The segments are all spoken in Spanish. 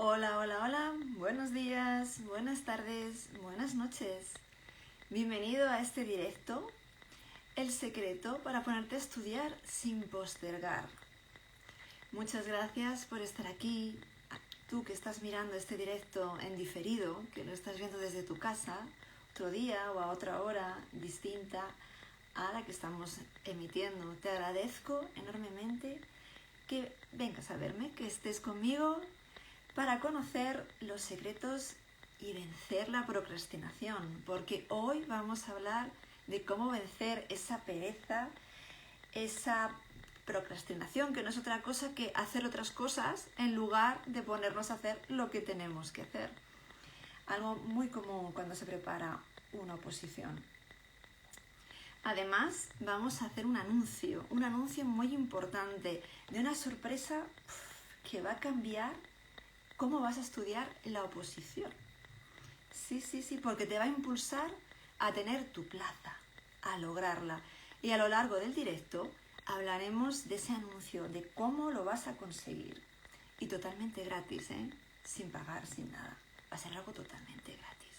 Hola, hola, hola, buenos días, buenas tardes, buenas noches. Bienvenido a este directo, el secreto para ponerte a estudiar sin postergar. Muchas gracias por estar aquí, tú que estás mirando este directo en diferido, que lo estás viendo desde tu casa, otro día o a otra hora distinta a la que estamos emitiendo. Te agradezco enormemente que vengas a verme, que estés conmigo para conocer los secretos y vencer la procrastinación, porque hoy vamos a hablar de cómo vencer esa pereza, esa procrastinación, que no es otra cosa que hacer otras cosas en lugar de ponernos a hacer lo que tenemos que hacer. Algo muy común cuando se prepara una oposición. Además, vamos a hacer un anuncio muy importante de una sorpresa que va a cambiar cómo vas a estudiar la oposición. Sí, porque te va a impulsar a tener tu plaza, a lograrla. Y a lo largo del directo hablaremos de ese anuncio, de cómo lo vas a conseguir. Y totalmente gratis, sin pagar, sin nada. Va a ser algo totalmente gratis.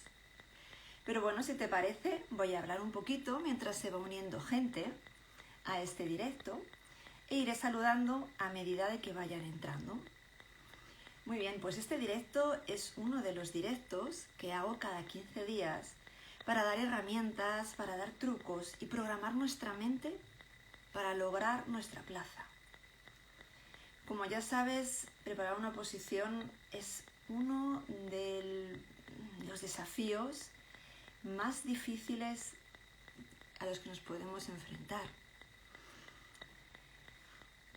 Pero bueno, si te parece, voy a hablar un poquito mientras se va uniendo gente a este directo e iré saludando a medida de que vayan entrando. Muy bien, pues este directo es uno de los directos que hago cada 15 días para dar herramientas, para dar trucos y programar nuestra mente para lograr nuestra plaza. Como ya sabes, preparar una oposición es uno de los desafíos más difíciles a los que nos podemos enfrentar.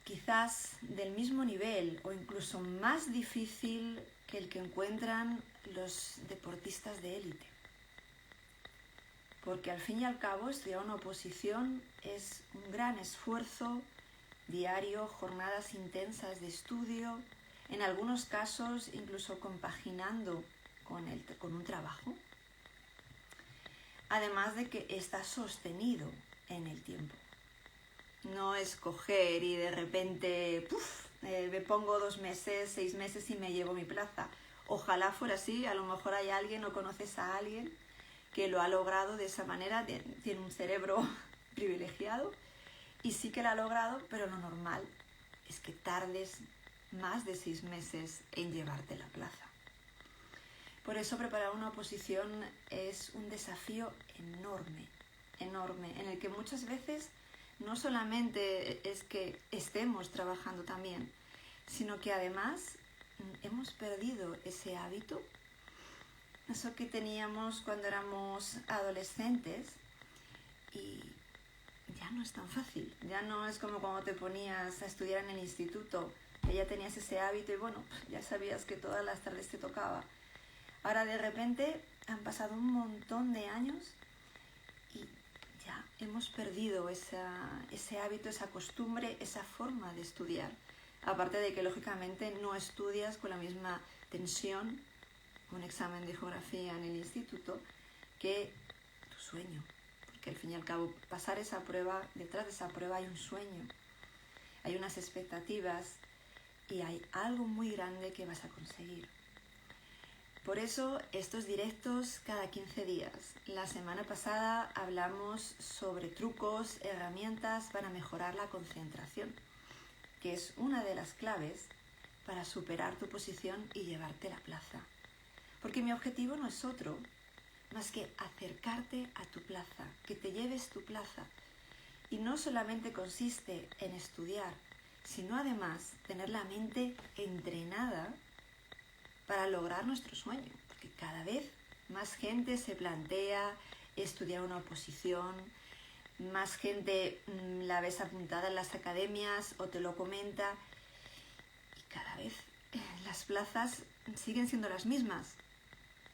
Quizás del mismo nivel o incluso más difícil que el que encuentran los deportistas de élite. Porque al fin y al cabo estudiar una oposición es un gran esfuerzo diario, jornadas intensas de estudio, en algunos casos incluso compaginando con un trabajo. Además de que está sostenido en el tiempo. No es coger y de repente me pongo 2 meses, 6 meses y me llevo mi plaza. Ojalá fuera así, a lo mejor hay alguien o conoces a alguien que lo ha logrado de esa manera, tiene un cerebro privilegiado y sí que lo ha logrado, pero lo normal es que tardes más de 6 meses en llevarte la plaza. Por eso preparar una oposición es un desafío enorme, en el que muchas veces no solamente es que estemos trabajando también, sino que además hemos perdido ese hábito, eso que teníamos cuando éramos adolescentes y ya no es tan fácil, ya no es como cuando te ponías a estudiar en el instituto, que ya tenías ese hábito y bueno, ya sabías que todas las tardes te tocaba. Ahora de repente han pasado un montón de años y ya hemos perdido ese hábito, esa costumbre, esa forma de estudiar. Aparte de que lógicamente no estudias con la misma tensión un examen de geografía en el instituto que tu sueño. Porque al fin y al cabo pasar esa prueba, detrás de esa prueba hay un sueño, hay unas expectativas y hay algo muy grande que vas a conseguir. Por eso estos directos cada 15 días. La semana pasada hablamos sobre trucos, herramientas para mejorar la concentración, que es una de las claves para superar tu posición y llevarte la plaza. Porque mi objetivo no es otro, más que acercarte a tu plaza, que te lleves tu plaza. Y no solamente consiste en estudiar, sino además tener la mente entrenada para lograr nuestro sueño, porque cada vez más gente se plantea estudiar una oposición, más gente la ves apuntada en las academias o te lo comenta y cada vez las plazas siguen siendo las mismas.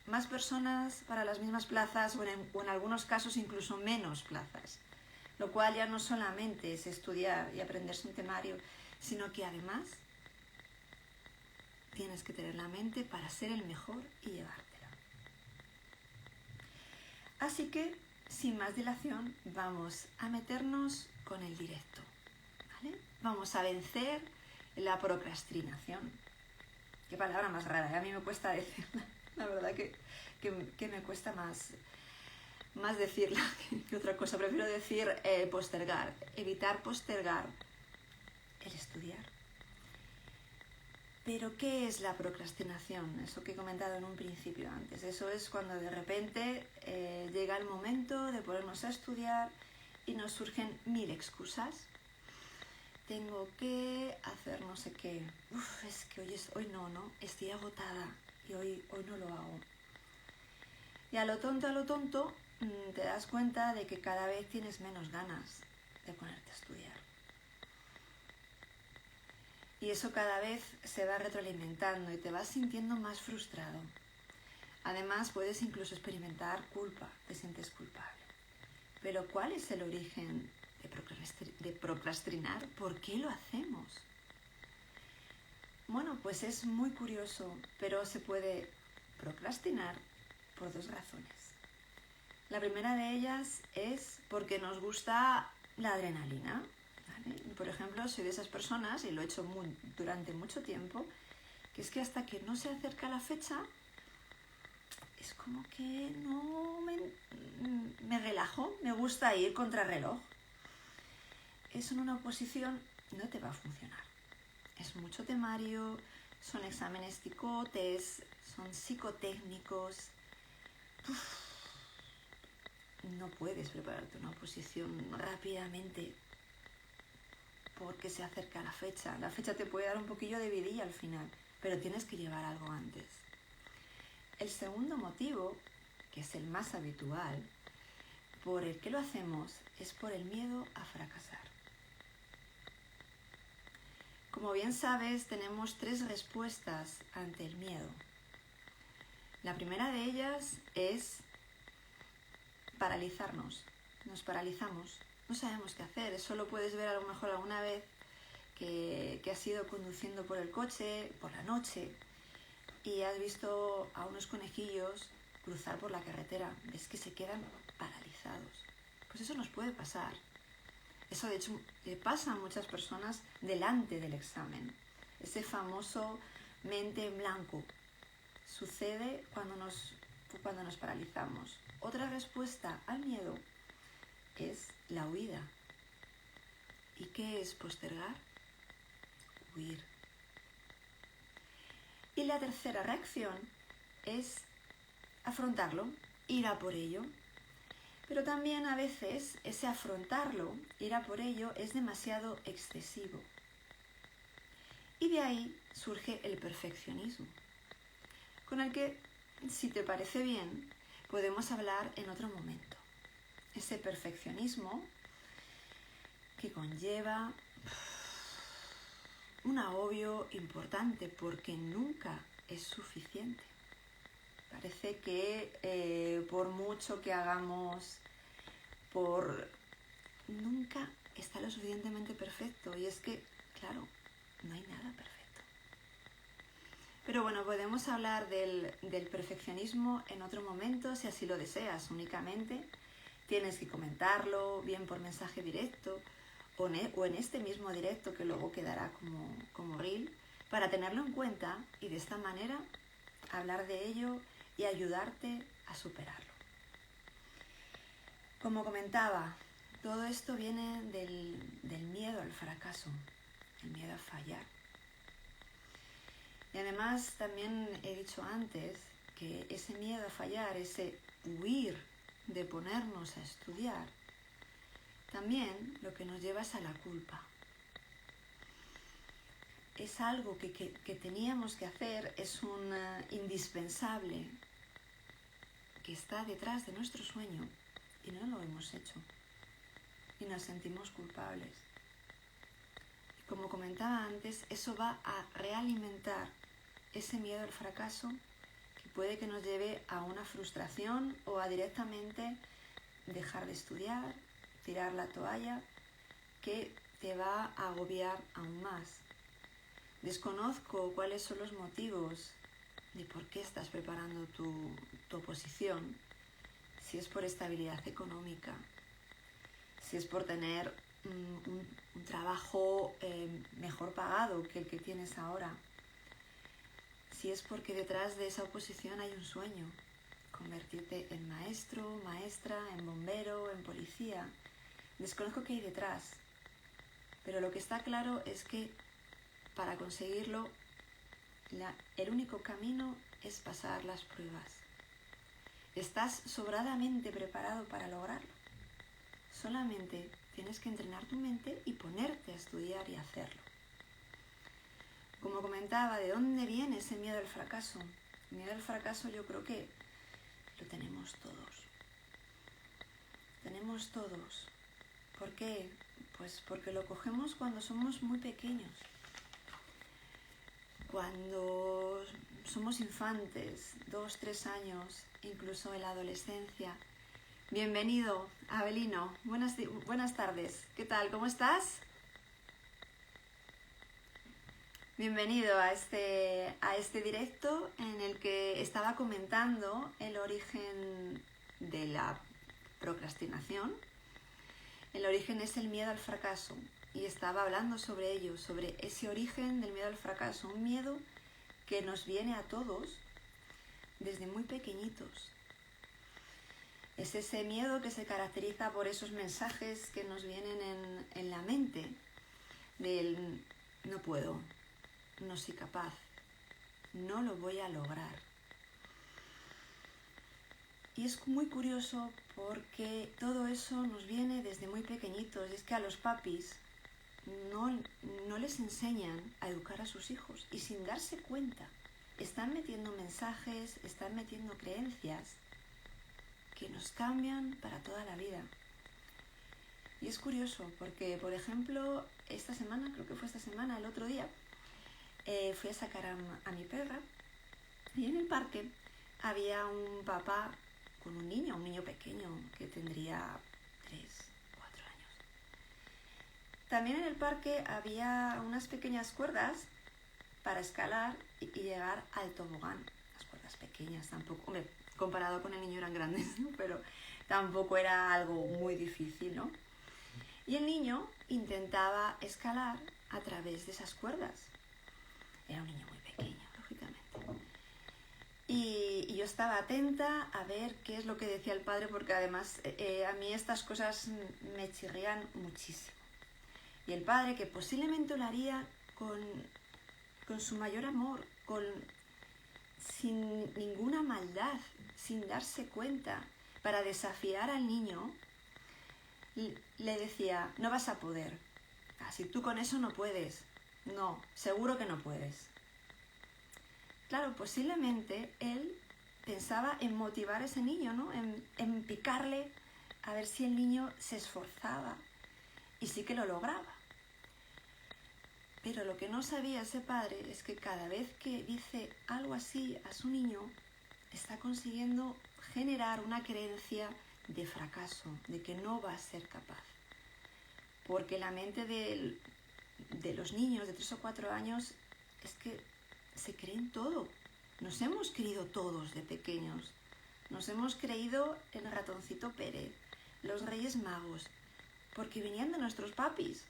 Más personas para las mismas plazas o en algunos casos incluso menos plazas, lo cual ya no solamente es estudiar y aprenderse un temario, sino que además tienes que tener la mente para ser el mejor y llevártela. Así que, sin más dilación, vamos a meternos con el directo, ¿vale? Vamos a vencer la procrastinación. Qué palabra más rara, a mí me cuesta decirla. La verdad que me cuesta más decirla que otra cosa. Prefiero decir postergar, evitar postergar el estudiar. Pero ¿qué es la procrastinación? Eso que he comentado en un principio antes. Eso es cuando de repente llega el momento de ponernos a estudiar y nos surgen 1000 excusas. Tengo que hacer no sé qué. Es que hoy no, estoy agotada y hoy no lo hago. Y a lo tonto, te das cuenta de que cada vez tienes menos ganas de ponerte a estudiar. Y eso cada vez se va retroalimentando y te vas sintiendo más frustrado. Además, puedes incluso experimentar culpa, te sientes culpable. Pero ¿cuál es el origen de procrastinar? ¿Por qué lo hacemos? Bueno, pues es muy curioso, pero se puede procrastinar por 2 razones. La primera de ellas es porque nos gusta la adrenalina. ¿Vale? Por ejemplo, soy de esas personas, y lo he hecho durante mucho tiempo, que es que hasta que no se acerca la fecha, es como que no me relajo, me gusta ir contrarreloj. Eso en una oposición no te va a funcionar. Es mucho temario, son exámenes cicotes, son psicotécnicos. No puedes prepararte una oposición rápidamente porque se acerca la fecha. La fecha te puede dar un poquillo de vidilla al final, pero tienes que llevar algo antes. El segundo motivo, que es el más habitual, por el que lo hacemos, es por el miedo a fracasar. Como bien sabes, tenemos 3 respuestas ante el miedo. La primera de ellas es paralizarnos. Nos paralizamos. No sabemos qué hacer. Eso lo puedes ver a lo mejor alguna vez que has ido conduciendo por el coche, por la noche, y has visto a unos conejillos cruzar por la carretera. Ves que se quedan paralizados. Pues eso nos puede pasar. Eso de hecho le pasa a muchas personas delante del examen. Ese famoso mente en blanco sucede cuando nos paralizamos. Otra respuesta al miedo es la huida. ¿Y qué es postergar? Huir. Y la tercera reacción es afrontarlo, ir a por ello. Pero también a veces ese afrontarlo, ir a por ello, es demasiado excesivo. Y de ahí surge el perfeccionismo, con el que, si te parece bien, podemos hablar en otro momento. Ese perfeccionismo que conlleva un agobio importante porque nunca es suficiente. Parece que por mucho que hagamos, nunca está lo suficientemente perfecto. Y es que, claro, no hay nada perfecto. Pero bueno, podemos hablar del perfeccionismo en otro momento, si así lo deseas. Únicamente tienes que comentarlo, bien por mensaje directo, o en este mismo directo que luego quedará como reel, para tenerlo en cuenta y de esta manera hablar de ello y ayudarte a superarlo. Como comentaba, todo esto viene del miedo al fracaso, el miedo a fallar. Y además también he dicho antes que ese miedo a fallar, ese huir de ponernos a estudiar, también lo que nos lleva es a la culpa. Es algo que teníamos que hacer, es un indispensable que está detrás de nuestro sueño y no lo hemos hecho. Y nos sentimos culpables. Y como comentaba antes, eso va a realimentar ese miedo al fracaso que puede que nos lleve a una frustración o a directamente dejar de estudiar, tirar la toalla, que te va a agobiar aún más. Desconozco cuáles son los motivos de por qué estás preparando tu oposición, si es por estabilidad económica, si es por tener un trabajo mejor pagado que el que tienes ahora. si es porque detrás de esa oposición hay un sueño, convertirte en maestro, maestra, en bombero, en policía. Desconozco qué hay detrás, pero lo que está claro es que para conseguirlo, el único camino es pasar las pruebas. Estás sobradamente preparado para lograrlo. Solamente tienes que entrenar tu mente y ponerte a estudiar y hacerlo. Como comentaba, ¿de dónde viene ese miedo al fracaso? El miedo al fracaso yo creo que lo tenemos todos. Tenemos todos. ¿Por qué? Pues porque lo cogemos cuando somos muy pequeños. Cuando somos infantes, 2, 3 años, incluso en la adolescencia. Bienvenido, Abelino. Buenas tardes. ¿Qué tal? ¿Cómo estás? Bienvenido a este directo en el que estaba comentando el origen de la procrastinación. El origen es el miedo al fracaso y estaba hablando sobre ello, sobre ese origen del miedo al fracaso, un miedo que nos viene a todos desde muy pequeñitos. Es ese miedo que se caracteriza por esos mensajes que nos vienen en la mente del no puedo, no soy capaz, no lo voy a lograr. Y es muy curioso porque todo eso nos viene desde muy pequeñitos. Y es que a los papis no les enseñan a educar a sus hijos y sin darse cuenta están metiendo mensajes, están metiendo creencias que nos cambian para toda la vida. Y es curioso porque, por ejemplo, esta semana, creo que fue esta semana, el otro día, fui a sacar a mi perra y en el parque había un papá con un niño pequeño que tendría 3, 4 años. También en el parque había unas pequeñas cuerdas para escalar y llegar al tobogán. Las cuerdas pequeñas tampoco, hombre, comparado con el niño eran grandes, ¿no? Pero tampoco era algo muy difícil, ¿no? Y el niño intentaba escalar a través de esas cuerdas. Era un niño muy pequeño, lógicamente. Y yo estaba atenta a ver qué es lo que decía el padre, porque además a mí estas cosas me chirrían muchísimo. Y el padre, que posiblemente lo haría con su mayor amor, sin ninguna maldad, sin darse cuenta, para desafiar al niño, le decía, no vas a poder. Si tú con eso no puedes. No, seguro que no puedes. Claro, posiblemente él pensaba en motivar a ese niño, ¿no? En picarle a ver si el niño se esforzaba y sí que lo lograba. Pero lo que no sabía ese padre es que cada vez que dice algo así a su niño, está consiguiendo generar una creencia de fracaso, de que no va a ser capaz. Porque la mente de los niños de 3 o 4 años es que se creen todo. Nos hemos creído todos de pequeños. Nos hemos creído el ratoncito Pérez, los Reyes Magos, porque venían de nuestros papis.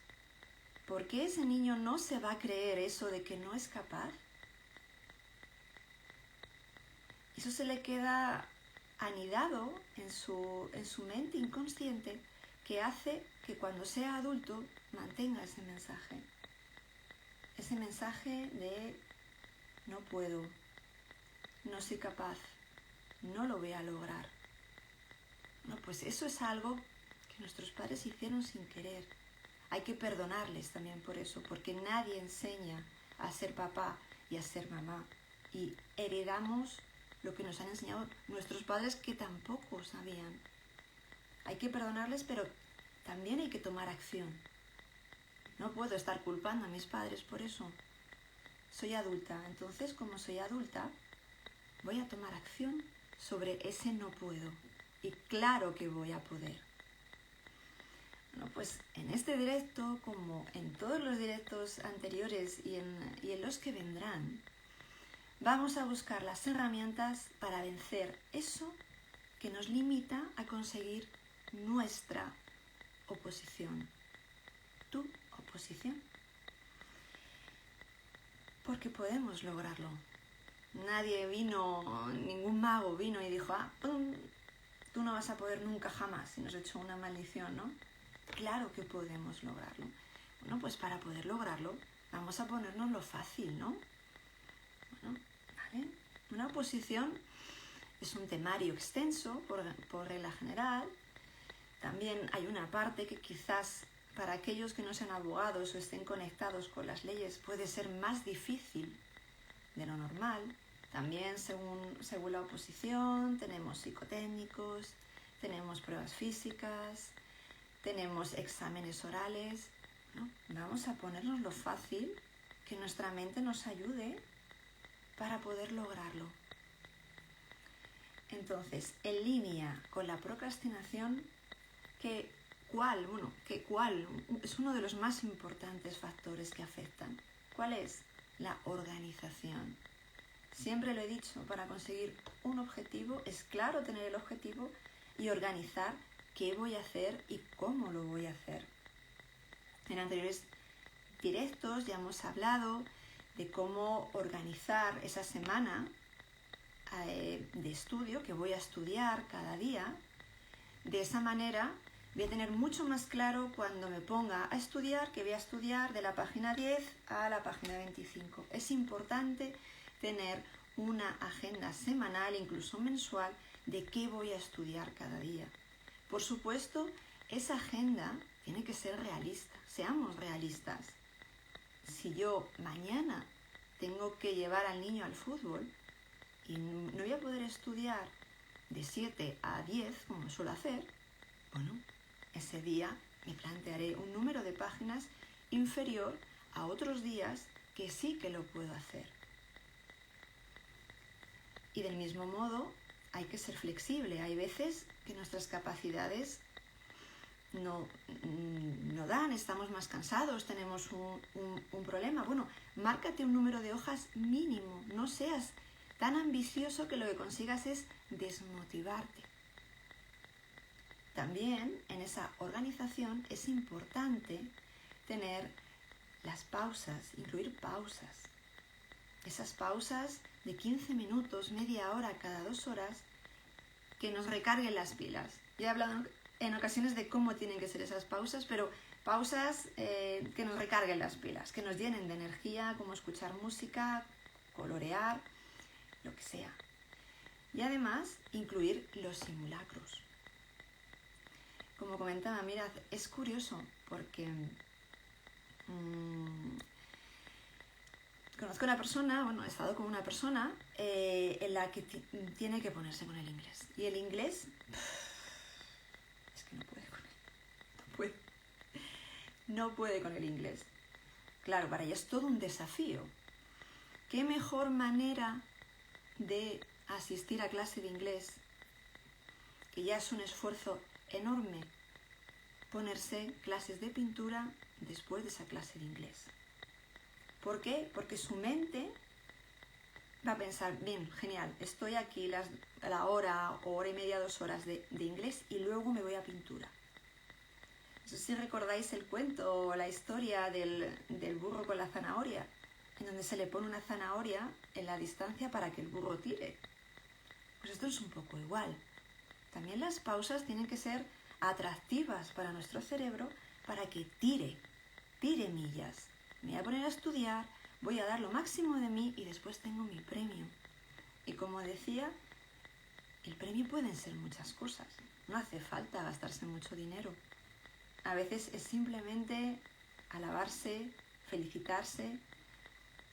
¿Por qué ese niño no se va a creer eso de que no es capaz? Eso se le queda anidado en su mente inconsciente, que hace que cuando sea adulto mantenga ese mensaje. Ese mensaje de no puedo, no soy capaz, no lo voy a lograr. No, pues eso es algo que nuestros padres hicieron sin querer. Hay que perdonarles también por eso, porque nadie enseña a ser papá y a ser mamá. Y heredamos lo que nos han enseñado nuestros padres, que tampoco sabían. Hay que perdonarles, pero también hay que tomar acción. No puedo estar culpando a mis padres por eso. Soy adulta, entonces como soy adulta, voy a tomar acción sobre ese no puedo. Y claro que voy a poder. Bueno, pues en este directo, como en todos los directos anteriores y en los que vendrán, vamos a buscar las herramientas para vencer eso que nos limita a conseguir nuestra oposición. Tu oposición. Porque podemos lograrlo. Nadie vino, ningún mago vino y dijo, ¡pum! Tú no vas a poder nunca jamás, y nos echó una maldición, ¿no? Claro que podemos lograrlo. Bueno, pues para poder lograrlo, vamos a ponernos lo fácil, ¿no? Bueno, ¿vale? Una oposición es un temario extenso, por regla general. También hay una parte que quizás para aquellos que no sean abogados o estén conectados con las leyes puede ser más difícil de lo normal. También según la oposición tenemos psicotécnicos, tenemos pruebas físicas, tenemos exámenes orales, ¿no? Vamos a ponernos lo fácil, que nuestra mente nos ayude para poder lograrlo. Entonces, en línea con la procrastinación, ¿cuál es uno de los más importantes factores que afectan? ¿Cuál es? La organización. Siempre lo he dicho, para conseguir un objetivo es claro tener el objetivo y organizar qué voy a hacer y cómo lo voy a hacer. En anteriores directos ya hemos hablado de cómo organizar esa semana de estudio que voy a estudiar cada día. De esa manera voy a tener mucho más claro cuando me ponga a estudiar que voy a estudiar de la página 10 a la página 25. Es importante tener una agenda semanal, incluso mensual, de qué voy a estudiar cada día. Por supuesto, esa agenda tiene que ser realista. Seamos realistas. Si yo mañana tengo que llevar al niño al fútbol y no voy a poder estudiar de 7 a 10, como suelo hacer, bueno, ese día me plantearé un número de páginas inferior a otros días que sí que lo puedo hacer. Y del mismo modo, hay que ser flexible. Hay veces que nuestras capacidades no dan, estamos más cansados, tenemos un problema. Bueno, márcate un número de hojas mínimo. No seas tan ambicioso que lo que consigas es desmotivarte. También en esa organización es importante tener las pausas, incluir pausas. Esas pausas de 15 minutos, media hora, cada 2 horas, que nos recarguen las pilas. Ya he hablado en ocasiones de cómo tienen que ser esas pausas, pero pausas que nos recarguen las pilas, que nos llenen de energía, como escuchar música, colorear, lo que sea. Y además, incluir los simulacros. Como comentaba, mirad, es curioso porque conozco una persona, he estado con una persona en la que tiene que ponerse con el inglés. Y el inglés, es que no puede con él. No puede con el inglés. Claro, para ella es todo un desafío. ¿Qué mejor manera de asistir a clase de inglés, que ya es un esfuerzo enorme, ponerse clases de pintura después de esa clase de inglés? ¿Por qué? Porque su mente va a pensar, bien, genial, estoy aquí la hora o hora y media, 2 horas de inglés y luego me voy a pintura. No sé si recordáis el cuento o la historia del burro con la zanahoria, en donde se le pone una zanahoria en la distancia para que el burro tire. Pues esto es un poco igual. También las pausas tienen que ser atractivas para nuestro cerebro para que tire millas. Me voy a poner a estudiar, voy a dar lo máximo de mí y después tengo mi premio. Y como decía, el premio pueden ser muchas cosas. No hace falta gastarse mucho dinero. A veces es simplemente alabarse, felicitarse,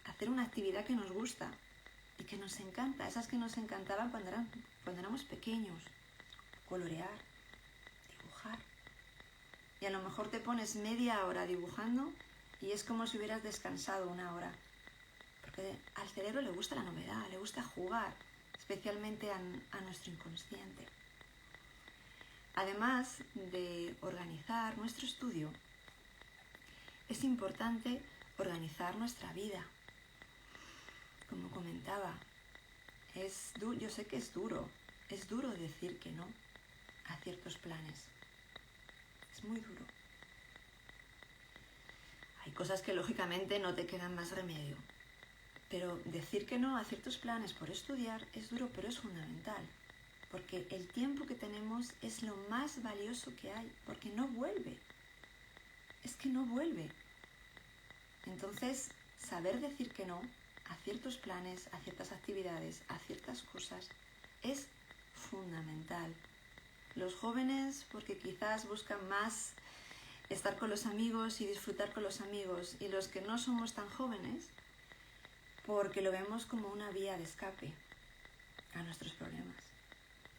hacer una actividad que nos gusta y que nos encanta, esas que nos encantaban cuando éramos pequeños. Colorear, dibujar. Y a lo mejor te pones media hora dibujando y es como si hubieras descansado 1 hora. Porque al cerebro le gusta la novedad, le gusta jugar, especialmente a nuestro inconsciente. Además de organizar nuestro estudio, es importante organizar nuestra vida. Como comentaba, yo sé que es duro decir que no a ciertos planes. Es muy duro. Hay cosas que lógicamente no te quedan más remedio. Pero decir que no a ciertos planes por estudiar es duro, pero es fundamental. Porque el tiempo que tenemos es lo más valioso que hay, porque no vuelve. Es que no vuelve. Entonces, saber decir que no a ciertos planes, a ciertas actividades, a ciertas cosas, es fundamental. Los jóvenes, porque quizás buscan más estar con los amigos y disfrutar con los amigos, y los que no somos tan jóvenes, porque lo vemos como una vía de escape a nuestros problemas.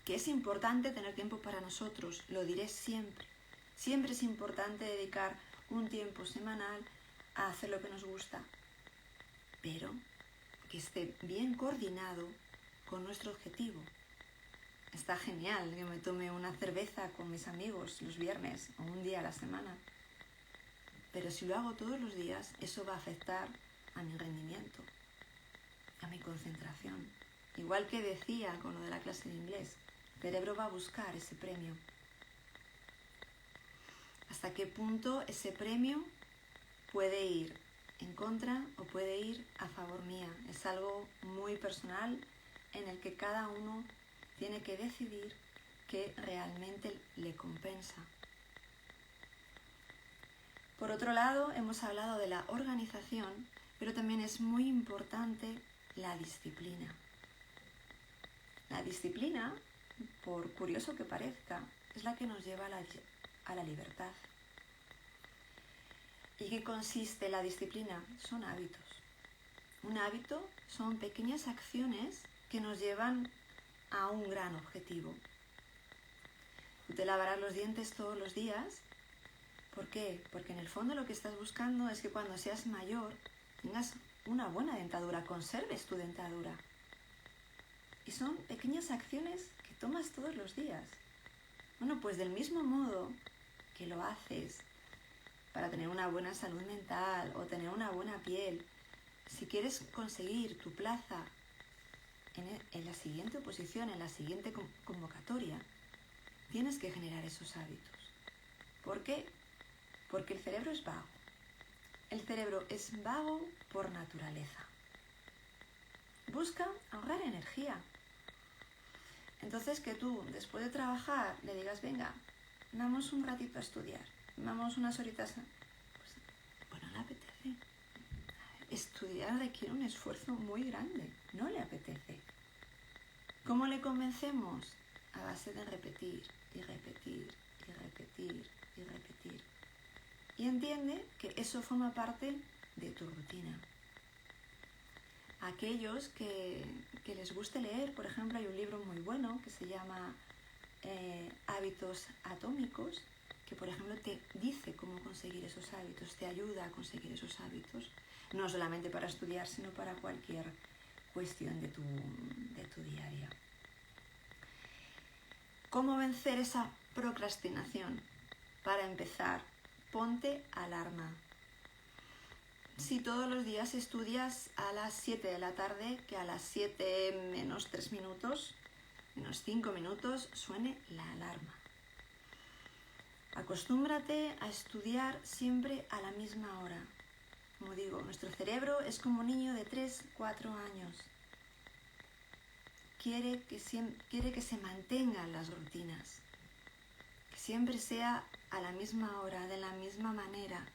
Que es importante tener tiempo para nosotros, lo diré siempre. Siempre es importante dedicar un tiempo semanal a hacer lo que nos gusta, pero que esté bien coordinado con nuestro objetivo. Está genial que me tome una cerveza con mis amigos los viernes o un día a la semana, pero si lo hago todos los días, eso va a afectar a mi rendimiento, a mi concentración. Igual que decía con lo de la clase de inglés, el cerebro va a buscar ese premio. ¿Hasta qué punto ese premio puede ir en contra o puede ir a favor mía? Es algo muy personal en el que cada uno tiene que decidir qué realmente le compensa. Por otro lado, hemos hablado de la organización, pero también es muy importante la disciplina. La disciplina, por curioso que parezca, es la que nos lleva a la libertad. ¿Y qué consiste la disciplina? Son hábitos. Un hábito son pequeñas acciones que nos llevan a un gran objetivo. Tú te lavarás los dientes todos los días. ¿Por qué? Porque en el fondo lo que estás buscando es que cuando seas mayor tengas una buena dentadura, conserves tu dentadura. Y son pequeñas acciones que tomas todos los días. Bueno, pues del mismo modo que lo haces para tener una buena salud mental o tener una buena piel, si quieres conseguir tu plaza en la siguiente oposición, en la siguiente convocatoria, tienes que generar esos hábitos. ¿Por qué? Porque el cerebro es vago. El cerebro es vago por naturaleza. Busca ahorrar energía. Entonces que tú, después de trabajar, le digas, venga, vamos un ratito a estudiar, vamos unas horitas. Pues no le apetece. Estudiar requiere un esfuerzo muy grande. No le apetece. ¿Cómo le convencemos? A base de repetir y repetir y repetir y repetir. Y entiende que eso forma parte de tu rutina. Aquellos que les guste leer, por ejemplo, hay un libro muy bueno que se llama Hábitos Atómicos, que por ejemplo te dice cómo conseguir esos hábitos, te ayuda a conseguir esos hábitos, no solamente para estudiar, sino para cualquier cuestión de tu día a día. ¿Cómo vencer esa procrastinación? Para empezar, ponte alarma. Si todos los días estudias a las 7 de la tarde, que a las 7 menos 3 minutos, menos 5 minutos, suene la alarma. Acostúmbrate a estudiar siempre a la misma hora. Como digo, nuestro cerebro es como un niño de 3-4 años. Quiere que se mantengan las rutinas, que siempre sea a la misma hora, de la misma manera,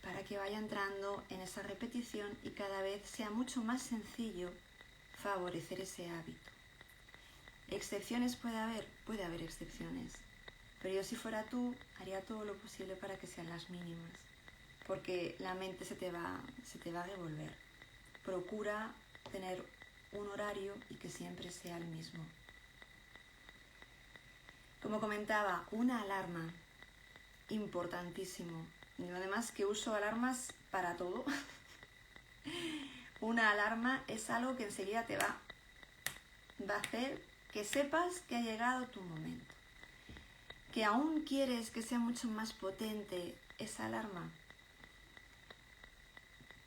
para que vaya entrando en esa repetición y cada vez sea mucho más sencillo favorecer ese hábito. ¿Excepciones puede haber excepciones, pero yo si fuera tú haría todo lo posible para que sean las mínimas, porque la mente se te va a revolver. Procura tener un horario y que siempre sea el mismo. Como comentaba, una alarma, importantísimo. Yo además que uso alarmas para todo. Una alarma es algo que enseguida te va a hacer que sepas que ha llegado tu momento. Que aún quieres que sea mucho más potente esa alarma.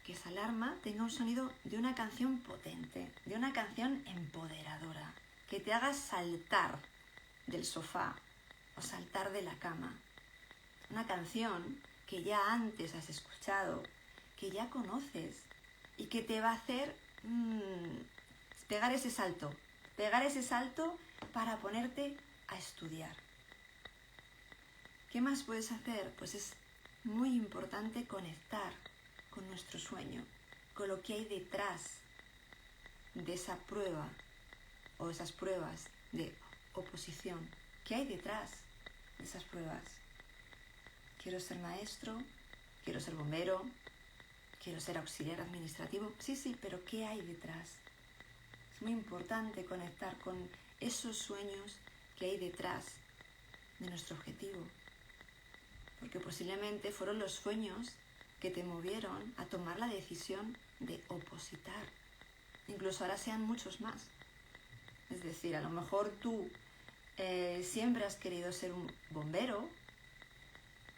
Que esa alarma tenga un sonido de una canción potente, de una canción empoderadora, que te haga saltar del sofá o saltar de la cama. Una canción que ya antes has escuchado, que ya conoces, y que te va a hacer pegar ese salto para ponerte a estudiar. ¿Qué más puedes hacer? Pues es muy importante conectar con nuestro sueño, con lo que hay detrás de esa prueba o esas pruebas de oposición. ¿Qué hay detrás de esas pruebas? Quiero ser maestro, quiero ser bombero, quiero ser auxiliar administrativo. Sí, pero ¿qué hay detrás? Es muy importante conectar con esos sueños que hay detrás de nuestro objetivo. Porque posiblemente fueron los sueños que te movieron a tomar la decisión de opositar. Incluso ahora sean muchos más. Es decir, a lo mejor tú siempre has querido ser un bombero,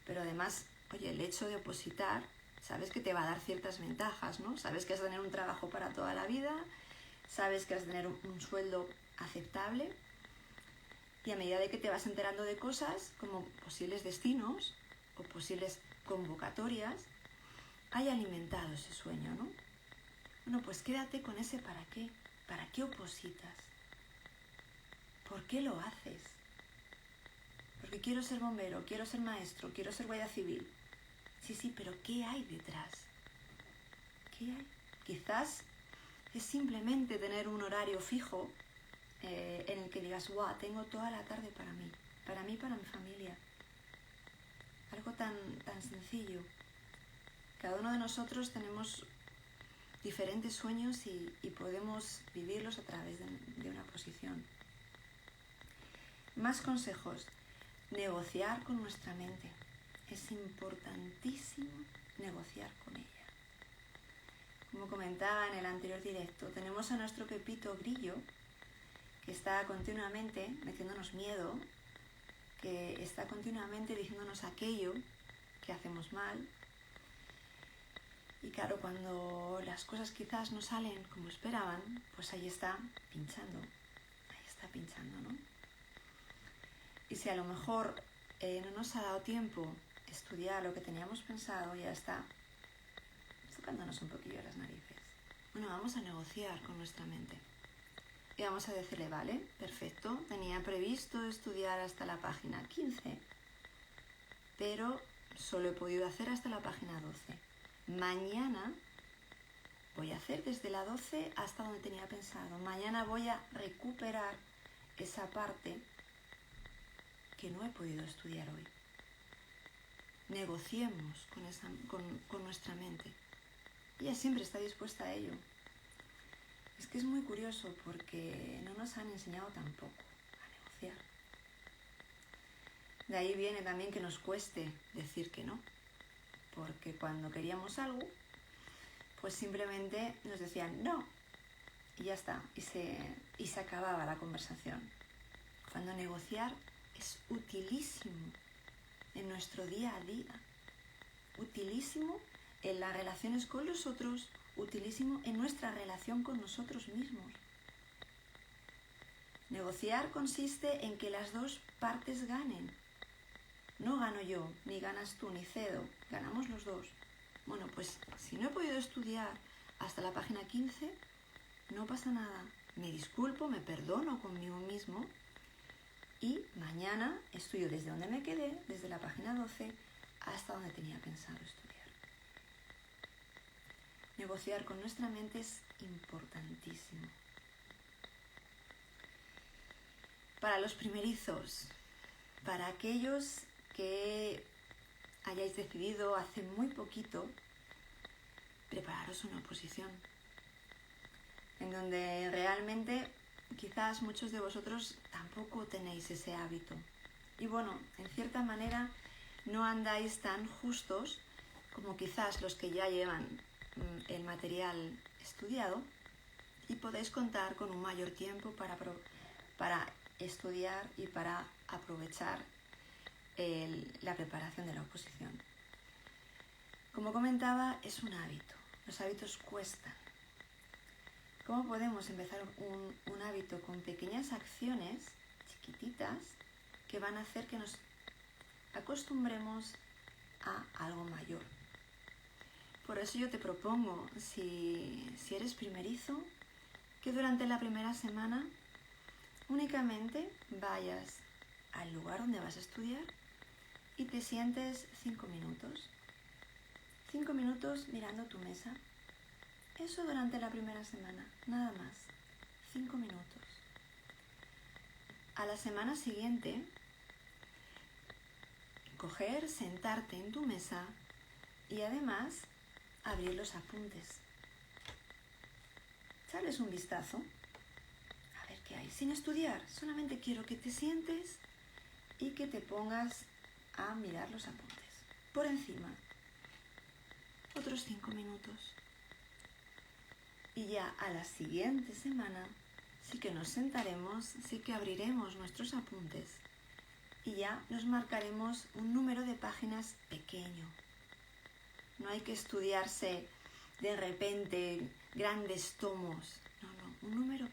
pero además, oye, el hecho de opositar, sabes que te va a dar ciertas ventajas, ¿no? Sabes que vas a tener un trabajo para toda la vida, sabes que vas a tener un sueldo aceptable, y a medida de que te vas enterando de cosas como posibles destinos o posibles convocatorias, hay alimentado ese sueño, ¿no? Bueno, pues quédate con ese para qué. ¿Para qué opositas? ¿Por qué lo haces? Porque quiero ser bombero, quiero ser maestro, quiero ser guardia civil. Sí, pero ¿qué hay detrás? ¿Qué hay? Quizás es simplemente tener un horario fijo en el que digas, ¡guau! Tengo toda la tarde para mí, para mi familia. Algo tan sencillo. Cada uno de nosotros tenemos diferentes sueños y podemos vivirlos a través de una posición. Más consejos. Negociar con nuestra mente. Es importantísimo negociar con ella. Como comentaba en el anterior directo, tenemos a nuestro Pepito Grillo, que está continuamente metiéndonos miedo, que está continuamente diciéndonos aquello que hacemos mal. Y claro, cuando las cosas quizás no salen como esperaban, pues ahí está pinchando, ¿no? Y si a lo mejor no nos ha dado tiempo estudiar lo que teníamos pensado, ya está tocándonos un poquillo las narices. Bueno, vamos a negociar con nuestra mente. Y vamos a decirle, vale, perfecto, tenía previsto estudiar hasta la página 15, pero solo he podido hacer hasta la página 12. Mañana voy a hacer desde la 12 hasta donde tenía pensado. Mañana voy a recuperar esa parte que no he podido estudiar hoy. Negociemos con nuestra mente. Ella siempre está dispuesta a ello. Es que es muy curioso porque no nos han enseñado tampoco a negociar. De ahí viene también que nos cueste decir que no. Porque cuando queríamos algo, pues simplemente nos decían no. Y ya está. Y se acababa la conversación. Cuando negociar es utilísimo en nuestro día a día. Utilísimo en las relaciones con los otros, utilísimo en nuestra relación con nosotros mismos. Negociar consiste en que las dos partes ganen. No gano yo, ni ganas tú, ni cedo, ganamos los dos. Bueno, pues si no he podido estudiar hasta la página 15, no pasa nada. Me disculpo, me perdono conmigo mismo y mañana estudio desde donde me quedé, desde la página 12 hasta donde tenía pensado estudiar. Negociar con nuestra mente es importantísimo. Para los primerizos, para aquellos que hayáis decidido hace muy poquito prepararos una oposición, en donde realmente quizás muchos de vosotros tampoco tenéis ese hábito. Y bueno, en cierta manera no andáis tan justos como quizás los que ya llevan el material estudiado y podéis contar con un mayor tiempo para estudiar y para aprovechar la preparación de la oposición. Como comentaba, es un hábito. Los hábitos cuestan. ¿Cómo podemos empezar un hábito con pequeñas acciones chiquititas que van a hacer que nos acostumbremos a algo mayor? Por eso yo te propongo, si eres primerizo, que durante la primera semana únicamente vayas al lugar donde vas a estudiar y te sientes 5 minutos. 5 minutos mirando tu mesa. Eso durante la primera semana, nada más. 5 minutos. A la semana siguiente, coger, sentarte en tu mesa y además abrir los apuntes. Echarles un vistazo, a ver qué hay. Sin estudiar, solamente quiero que te sientes y que te pongas a mirar los apuntes. Por encima, otros 5 minutos. Y ya a la siguiente semana sí que nos sentaremos, sí que abriremos nuestros apuntes y ya nos marcaremos un número de páginas pequeño. No hay que estudiarse de repente grandes tomos, no, un número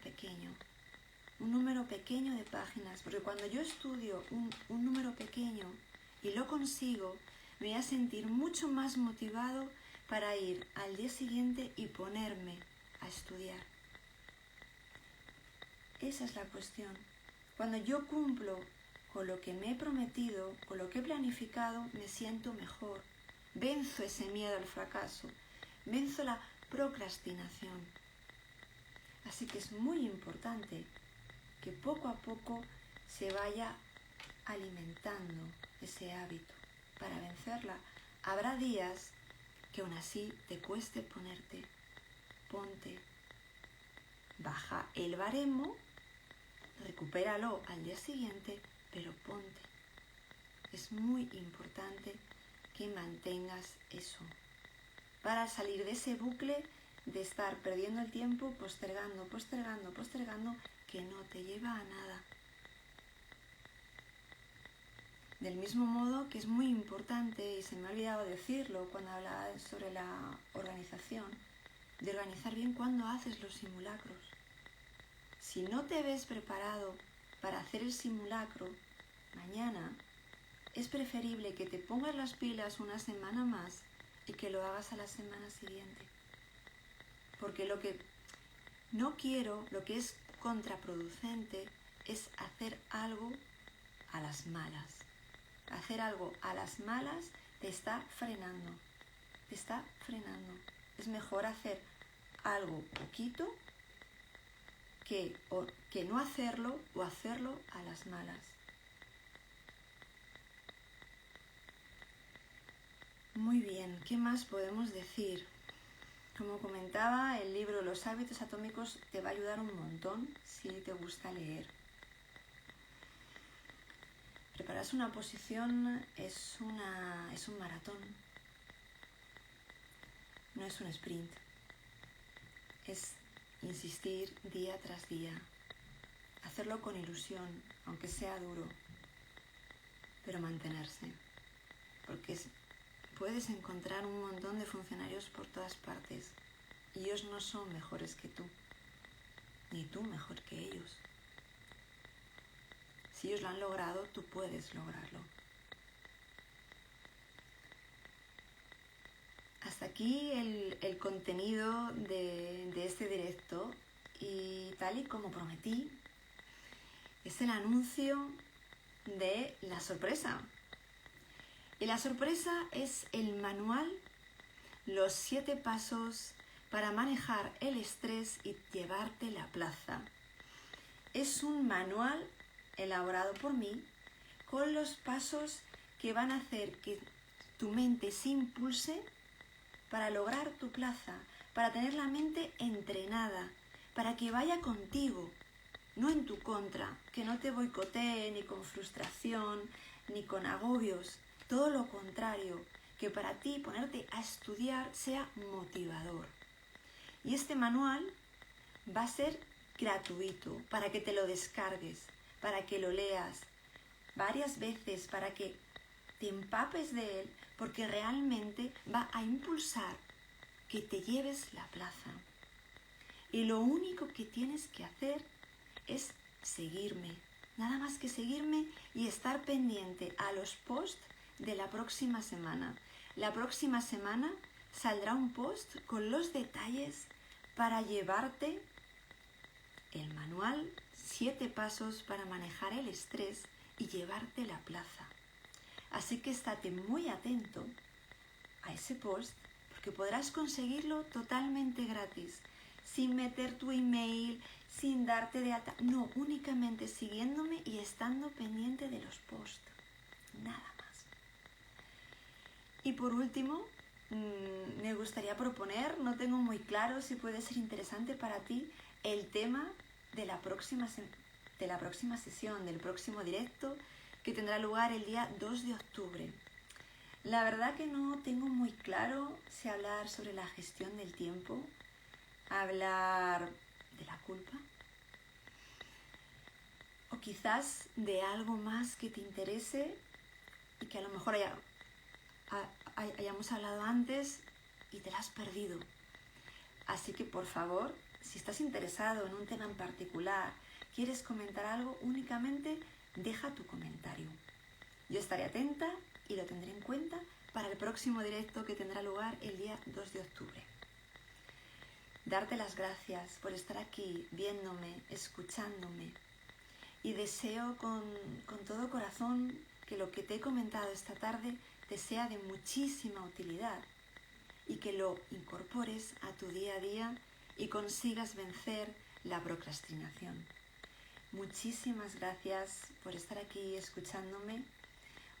pequeño de páginas, porque cuando yo estudio un número pequeño y lo consigo, me voy a sentir mucho más motivado para ir al día siguiente y ponerme a estudiar. Esa es la cuestión. Cuando yo cumplo con lo que me he prometido, con lo que he planificado, me siento mejor. Venzo ese miedo al fracaso, venzo la procrastinación. Así que es muy importante que poco a poco se vaya alimentando ese hábito para vencerla. Habrá días que aún así te cueste ponte, baja el baremo, recupéralo al día siguiente, pero ponte. Es muy importante que mantengas eso para salir de ese bucle de estar perdiendo el tiempo, postergando, que no te lleva a nada. Del mismo modo que es muy importante, y se me ha olvidado decirlo cuando hablaba sobre la organización, de organizar bien cuando haces los simulacros. Si no te ves preparado para hacer el simulacro mañana, es preferible que te pongas las pilas una semana más y que lo hagas a la semana siguiente. Porque lo que no quiero, lo que es contraproducente, es hacer algo a las malas. Hacer algo a las malas te está frenando. Es mejor hacer algo poquito que no hacerlo o hacerlo a las malas. Muy bien, ¿qué más podemos decir? Como comentaba, el libro Los hábitos atómicos te va a ayudar un montón si te gusta leer. Prepararse una oposición es un maratón, no es un sprint. Es insistir día tras día, hacerlo con ilusión, aunque sea duro, pero mantenerse, porque puedes encontrar un montón de funcionarios por todas partes y ellos no son mejores que tú, ni tú mejor que ellos. Si ellos lo han logrado, tú puedes lograrlo. Hasta aquí el contenido de este directo, y tal y como prometí, es el anuncio de la sorpresa. Y la sorpresa es el manual, los 7 pasos para manejar el estrés y llevarte la plaza. Es un manual elaborado por mí con los pasos que van a hacer que tu mente se impulse para lograr tu plaza, para tener la mente entrenada, para que vaya contigo, no en tu contra, que no te boicotee ni con frustración ni con agobios. Todo lo contrario, que para ti ponerte a estudiar sea motivador. Y este manual va a ser gratuito para que te lo descargues, para que lo leas varias veces, para que te empapes de él, porque realmente va a impulsar que te lleves la plaza. Y lo único que tienes que hacer es seguirme, nada más que seguirme y estar pendiente a los posts de la próxima semana. La próxima semana saldrá un post con los detalles para llevarte el manual 7 pasos para manejar el estrés y llevarte la plaza. Así que estate muy atento a ese post porque podrás conseguirlo totalmente gratis, sin meter tu email, sin darte de alta. No, únicamente siguiéndome y estando pendiente de los posts. Nada más. Y por último, me gustaría proponer, no tengo muy claro si puede ser interesante para ti, el tema de la próxima sesión, del próximo directo que tendrá lugar el día 2 de octubre. La verdad que no tengo muy claro si hablar sobre la gestión del tiempo, hablar de la culpa o quizás de algo más que te interese y que a lo mejor hayamos hablado antes y te la has perdido. Así que por favor, si estás interesado en un tema en particular, quieres comentar algo, únicamente deja tu comentario. Yo estaré atenta y lo tendré en cuenta para el próximo directo que tendrá lugar el día 2 de octubre. Darte las gracias por estar aquí, viéndome, escuchándome. Y deseo con todo corazón que lo que te he comentado esta tarde te sea de muchísima utilidad y que lo incorpores a tu día a día y consigas vencer la procrastinación. Muchísimas gracias por estar aquí escuchándome.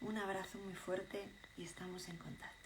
Un abrazo muy fuerte y estamos en contacto.